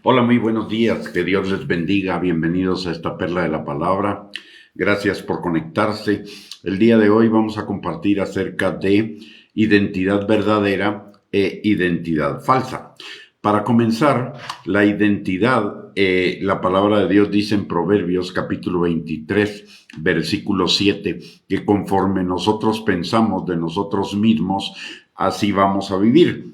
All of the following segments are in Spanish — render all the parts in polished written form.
Hola, muy buenos días, que Dios les bendiga, bienvenidos a esta perla de la palabra, gracias por conectarse. El día de hoy vamos a compartir acerca de identidad verdadera e identidad falsa. Para comenzar, la identidad, la palabra de Dios dice en Proverbios capítulo 23, versículo 7, que conforme nosotros pensamos de nosotros mismos, así vamos a vivir.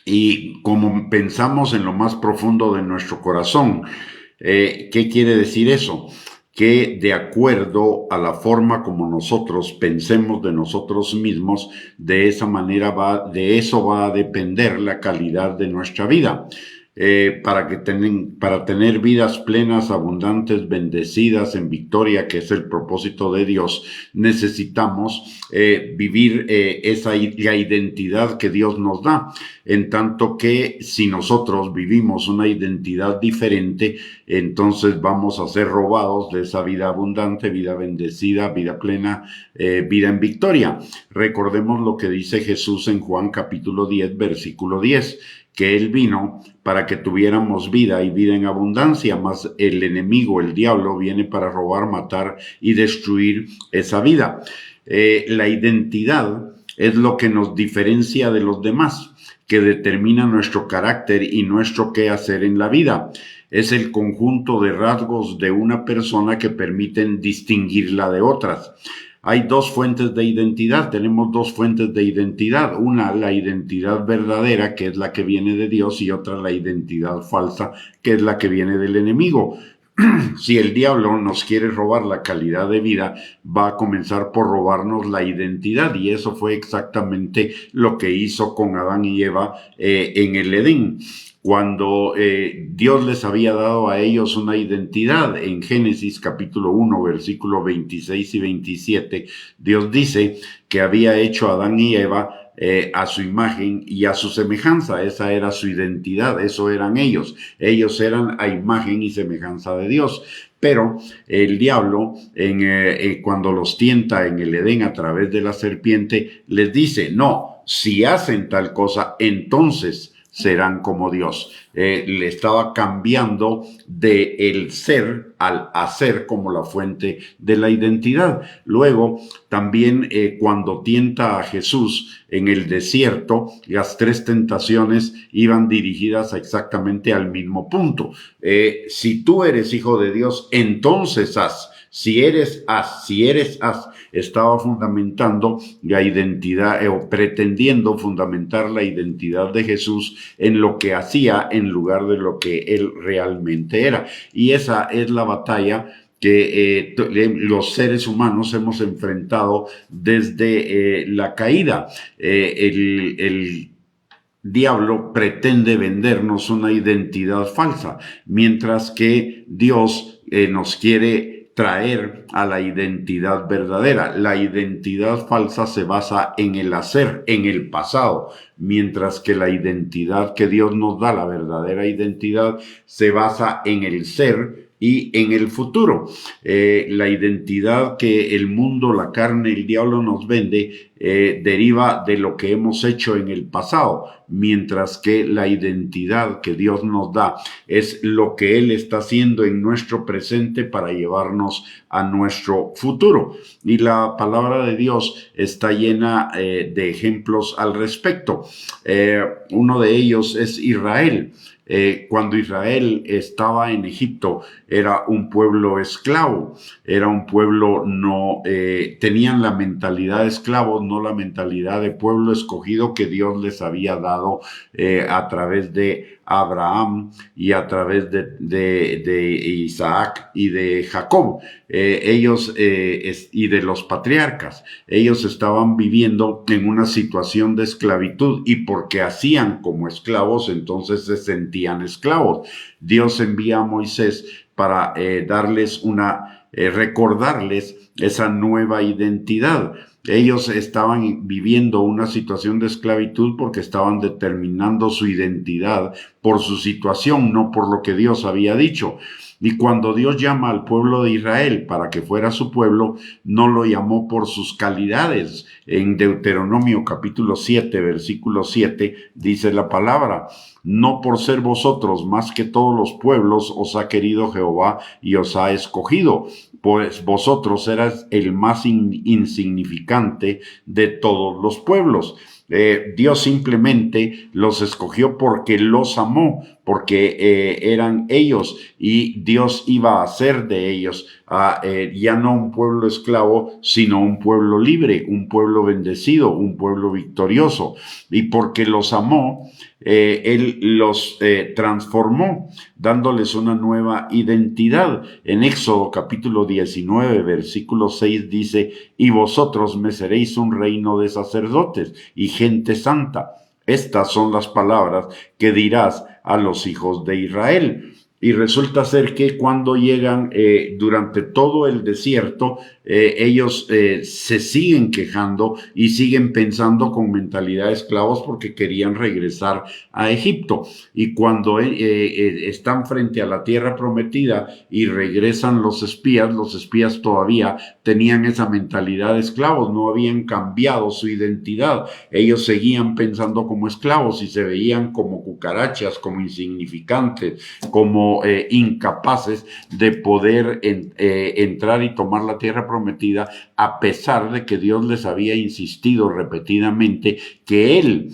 Y como pensamos en lo más profundo de nuestro corazón, ¿qué quiere decir eso? Que de acuerdo a la forma como nosotros pensemos de nosotros mismos, de esa manera de eso va a depender la calidad de nuestra vida. Para tener vidas plenas, abundantes, bendecidas en victoria, que es el propósito de Dios, necesitamos vivir la identidad que Dios nos da. En tanto que si nosotros vivimos una identidad diferente, entonces vamos a ser robados de esa vida abundante, vida bendecida, vida plena, vida en victoria. Recordemos lo que dice Jesús en Juan capítulo 10, versículo 10, que Él vino para que tuviéramos vida y vida en abundancia, mas el enemigo, el diablo, viene para robar, matar y destruir esa vida. La identidad es lo que nos diferencia de los demás, que determina nuestro carácter y nuestro qué hacer en la vida. Es el conjunto de rasgos de una persona que permiten distinguirla de otras. Hay dos fuentes de identidad, tenemos dos fuentes de identidad. Una, la identidad verdadera, que es la que viene de Dios, y otra, la identidad falsa, que es la que viene del enemigo. Si el diablo nos quiere robar la calidad de vida, va a comenzar por robarnos la identidad, y eso fue exactamente lo que hizo con Adán y Eva en el Edén. Cuando Dios les había dado a ellos una identidad, en Génesis capítulo 1, versículo 26 y 27, Dios dice que había hecho a Adán y Eva a su imagen y a su semejanza. Esa era su identidad, eso eran ellos. Ellos eran a imagen y semejanza de Dios. Pero el diablo, cuando los tienta en el Edén a través de la serpiente, les dice, no, si hacen tal cosa, entonces serán como Dios. Le estaba cambiando de el ser al hacer como la fuente de la identidad. Luego, también cuando tienta a Jesús en el desierto, las tres tentaciones iban dirigidas exactamente al mismo punto. Si tú eres hijo de Dios, entonces haz. Si eres haz, estaba fundamentando la identidad o pretendiendo fundamentar la identidad de Jesús en lo que hacía en lugar de lo que él realmente era. Y esa es la batalla que los seres humanos hemos enfrentado desde la caída. El diablo pretende vendernos una identidad falsa, mientras que Dios nos quiere traer a la identidad verdadera. La identidad falsa se basa en el hacer, en el pasado, mientras que la identidad que Dios nos da, la verdadera identidad, se basa en el ser y en el futuro. La identidad que el mundo, la carne, el diablo nos vende deriva de lo que hemos hecho en el pasado, mientras que la identidad que Dios nos da es lo que Él está haciendo en nuestro presente para llevarnos a nuestro futuro. Y la palabra de Dios está llena de ejemplos al respecto. Uno de ellos es Israel. Cuando Israel estaba en Egipto, era un pueblo esclavo, era un pueblo tenían la mentalidad de esclavos, no la mentalidad de pueblo escogido que Dios les había dado a través de Abraham y a través de Isaac y de Jacob. Y de los patriarcas. Ellos estaban viviendo en una situación de esclavitud, y porque hacían como esclavos, entonces se sentían esclavos. Dios envía a Moisés para recordarles esa nueva identidad. Ellos estaban viviendo una situación de esclavitud porque estaban determinando su identidad por su situación, no por lo que Dios había dicho. Y cuando Dios llama al pueblo de Israel para que fuera su pueblo, no lo llamó por sus calidades. En Deuteronomio capítulo 7, versículo 7, dice la palabra: no por ser vosotros más que todos los pueblos os ha querido Jehová y os ha escogido, pues vosotros eras el más insignificante de todos los pueblos. Dios simplemente los escogió porque los amó, porque eran ellos, y Dios iba a hacer de ellos ya no un pueblo esclavo, sino un pueblo libre, un pueblo bendecido, un pueblo victorioso. Y porque los amó, Él los transformó, dándoles una nueva identidad. En Éxodo capítulo 19, versículo 6 dice: y vosotros me seréis un reino de sacerdotes y gente santa. Estas son las palabras que dirás a los hijos de Israel. Y resulta ser que cuando llegan durante todo el desierto, ellos se siguen quejando y siguen pensando con mentalidad de esclavos porque querían regresar a Egipto. Y cuando están frente a la tierra prometida y regresan los espías todavía tenían esa mentalidad de esclavos, no habían cambiado su identidad. Ellos seguían pensando como esclavos y se veían como cucarachas, como insignificantes, como incapaces de poder entrar y tomar la tierra prometida, a pesar de que Dios les había insistido repetidamente que Él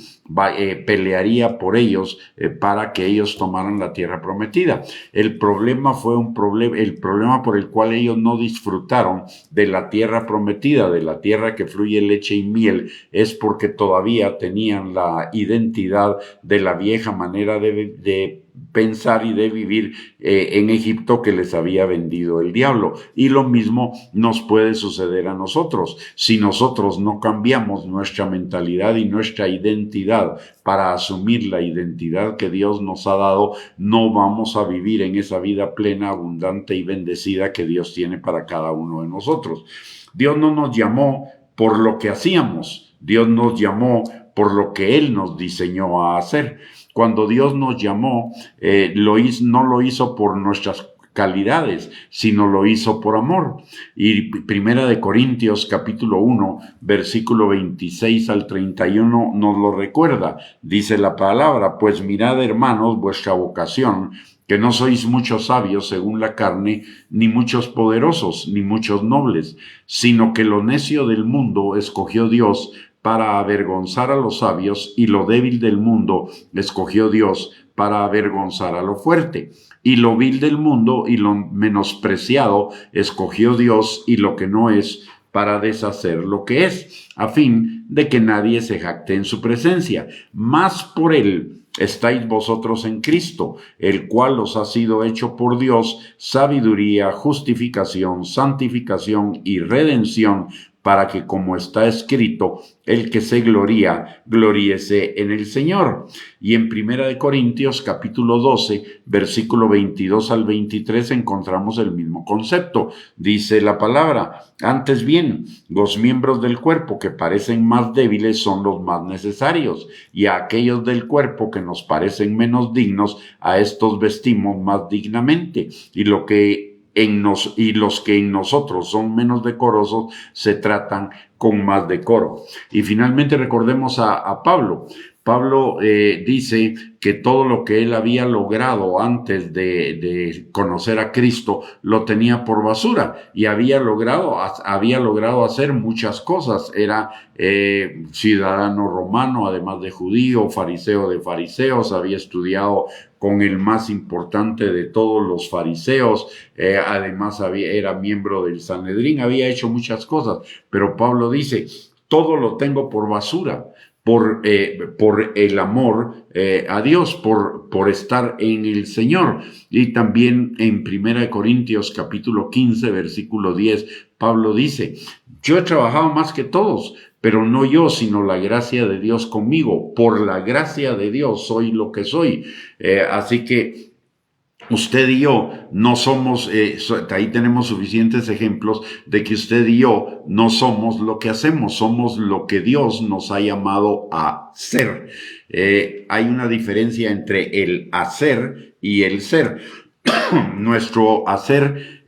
pelearía por ellos para que ellos tomaran la tierra prometida. El problema por el cual ellos no disfrutaron de la tierra prometida, de la tierra que fluye leche y miel, es porque todavía tenían la identidad de la vieja manera de pensar y de vivir en Egipto que les había vendido el diablo. Y lo mismo nos puede suceder a nosotros. Si nosotros no cambiamos nuestra mentalidad y nuestra identidad para asumir la identidad que Dios nos ha dado, no vamos a vivir en esa vida plena, abundante y bendecida que Dios tiene para cada uno de nosotros. Dios no nos llamó por lo que hacíamos, Dios nos llamó por lo que Él nos diseñó a hacer. Cuando Dios nos llamó, no lo hizo por nuestras calidades, sino lo hizo por amor. Y Primera de Corintios capítulo 1, versículo 26 al 31 nos lo recuerda. Dice la palabra: pues mirad, hermanos, vuestra vocación, que no sois muchos sabios según la carne, ni muchos poderosos, ni muchos nobles, sino que lo necio del mundo escogió Dios para avergonzar a los sabios, y lo débil del mundo escogió Dios para avergonzar a lo fuerte. Y lo vil del mundo y lo menospreciado escogió Dios, y lo que no es, para deshacer lo que es, a fin de que nadie se jacte en su presencia. Mas por Él estáis vosotros en Cristo, el cual os ha sido hecho por Dios sabiduría, justificación, santificación y redención, para que, como está escrito, el que se gloría, gloríese en el Señor. Y en Primera de Corintios, capítulo 12, versículo 22 al 23, encontramos el mismo concepto. Dice la palabra: antes bien, los miembros del cuerpo que parecen más débiles son los más necesarios, y a aquellos del cuerpo que nos parecen menos dignos, a estos vestimos más dignamente, y los que en nosotros son menos decorosos se tratan con más decoro. Y finalmente recordemos a Pablo. Pablo dice que todo lo que él había logrado antes de conocer a Cristo lo tenía por basura, y había logrado hacer muchas cosas. Era ciudadano romano, además de judío, fariseo de fariseos, había estudiado con el más importante de todos los fariseos, además era miembro del Sanedrín, había hecho muchas cosas, pero Pablo dice: todo lo tengo por basura, por el amor a Dios, por estar en el Señor. Y también en 1 Corintios capítulo 15, versículo 10, Pablo dice: yo he trabajado más que todos, pero no yo, sino la gracia de Dios conmigo. Por la gracia de Dios soy lo que soy. Así que Usted y yo no somos, ahí tenemos suficientes ejemplos de que usted y yo no somos lo que hacemos, somos lo que Dios nos ha llamado a ser. Hay una diferencia entre el hacer y el ser. Nuestro hacer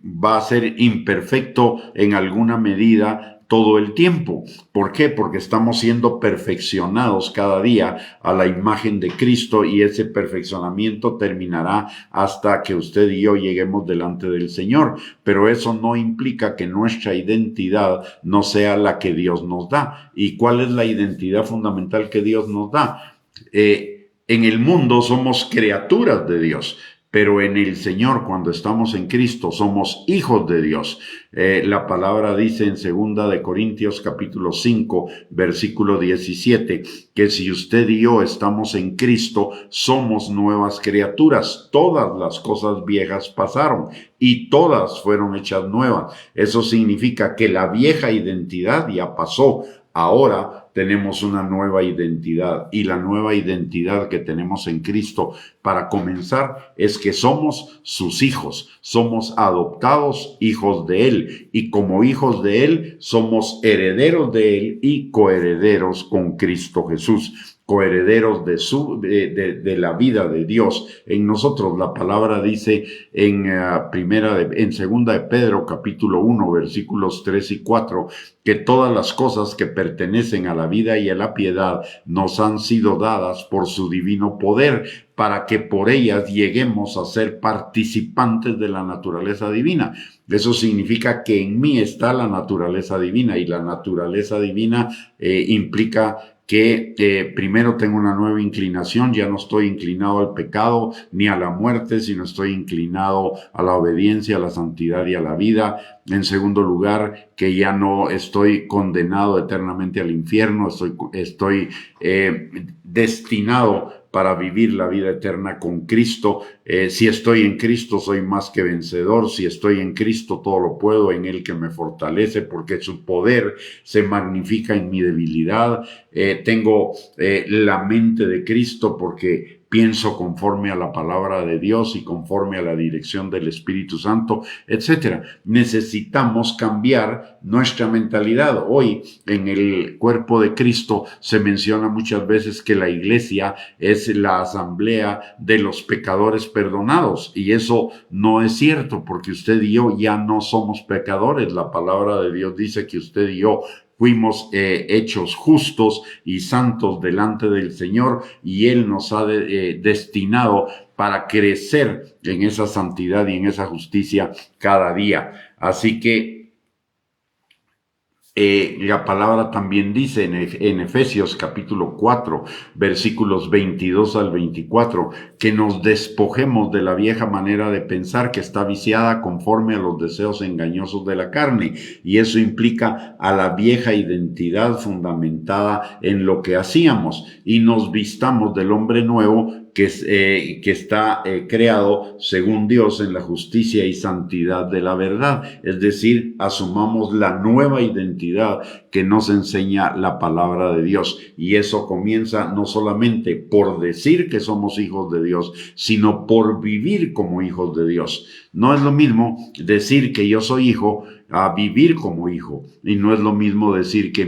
va a ser imperfecto en alguna medida todo el tiempo. ¿Por qué? Porque estamos siendo perfeccionados cada día a la imagen de Cristo, y ese perfeccionamiento terminará hasta que usted y yo lleguemos delante del Señor. Pero eso no implica que nuestra identidad no sea la que Dios nos da. ¿Y cuál es la identidad fundamental que Dios nos da? En el mundo somos criaturas de Dios, pero en el Señor, cuando estamos en Cristo, somos hijos de Dios. La palabra dice en 2 Corintios capítulo 5, versículo 17, que si usted y yo estamos en Cristo, somos nuevas criaturas. Todas las cosas viejas pasaron y todas fueron hechas nuevas. Eso significa que la vieja identidad ya pasó. Ahora tenemos una nueva identidad, y la nueva identidad que tenemos en Cristo, para comenzar, es que somos sus hijos, somos adoptados hijos de Él, y como hijos de Él somos herederos de Él y coherederos con Cristo Jesús. Coherederos de la vida de Dios en nosotros. La palabra dice en segunda de Pedro capítulo 1 versículos 3 y 4 que todas las cosas que pertenecen a la vida y a la piedad nos han sido dadas por su divino poder, para que por ellas lleguemos a ser participantes de la naturaleza divina. Eso significa que en mí está la naturaleza divina, y la naturaleza divina implica que primero tengo una nueva inclinación. Ya no estoy inclinado al pecado ni a la muerte, sino estoy inclinado a la obediencia, a la santidad y a la vida. En segundo lugar, que ya no estoy condenado eternamente al infierno, estoy destinado para vivir la vida eterna con Cristo. Si estoy en Cristo, soy más que vencedor. Si estoy en Cristo, todo lo puedo en Él que me fortalece, porque su poder se magnifica en mi debilidad. Tengo la mente de Cristo, porque pienso conforme a la palabra de Dios y conforme a la dirección del Espíritu Santo, etc. Necesitamos cambiar nuestra mentalidad. Hoy, en el cuerpo de Cristo, se menciona muchas veces que la iglesia es la asamblea de los pecadores perdonados, y eso no es cierto, porque usted y yo ya no somos pecadores. La palabra de Dios dice que usted y yo fuimos hechos justos y santos delante del Señor, y Él nos ha destinado para crecer en esa santidad y en esa justicia cada día. Así que la palabra también dice en Efesios capítulo 4, versículos 22 al 24, que nos despojemos de la vieja manera de pensar que está viciada conforme a los deseos engañosos de la carne. Y eso implica a la vieja identidad fundamentada en lo que hacíamos, y nos vistamos del hombre nuevo que está creado según Dios en la justicia y santidad de la verdad. Es decir, asumamos la nueva identidad que nos enseña la palabra de Dios. Y eso comienza no solamente por decir que somos hijos de Dios, sino por vivir como hijos de Dios. No es lo mismo decir que yo soy hijo a vivir como hijo. Y no es lo mismo decir que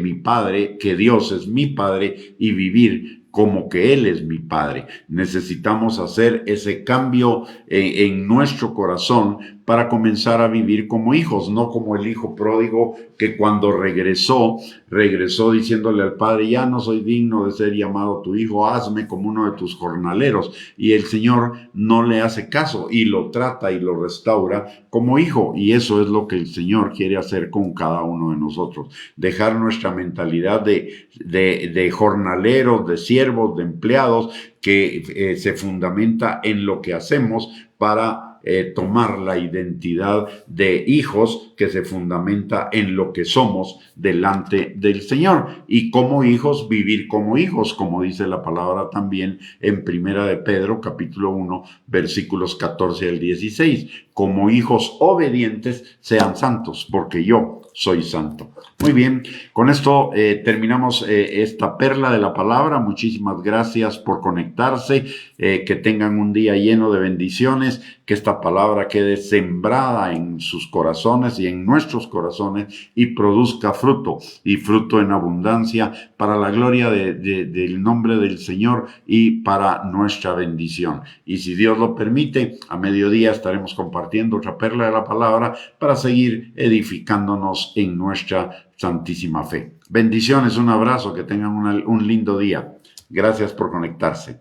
que Dios es mi Padre, y vivir como que Él es mi Padre. Necesitamos hacer ese cambio en nuestro corazón para comenzar a vivir como hijos, no como el hijo pródigo que cuando regresó diciéndole al padre: ya no soy digno de ser llamado tu hijo, hazme como uno de tus jornaleros. Y el Señor no le hace caso y lo trata y lo restaura como hijo. Y eso es lo que el Señor quiere hacer con cada uno de nosotros. Dejar nuestra mentalidad de jornaleros, de siervos, de empleados, que se fundamenta en lo que hacemos, para tomar la identidad de hijos que se fundamenta en lo que somos delante del Señor, y como hijos vivir como hijos, como dice la palabra también en primera de Pedro capítulo 1 versículos 14 al 16. Como hijos obedientes sean santos, porque yo soy santo. Muy bien, con esto terminamos esta perla de la palabra. Muchísimas gracias por conectarse, que tengan un día lleno de bendiciones, que esta palabra quede sembrada en sus corazones y en nuestros corazones y produzca fruto, y fruto en abundancia para la gloria del nombre del Señor y para nuestra bendición. Y si Dios lo permite, a mediodía estaremos compartiendo otra perla de la palabra para seguir edificándonos en nuestra santísima fe. Bendiciones, un abrazo, que tengan un lindo día. Gracias por conectarse.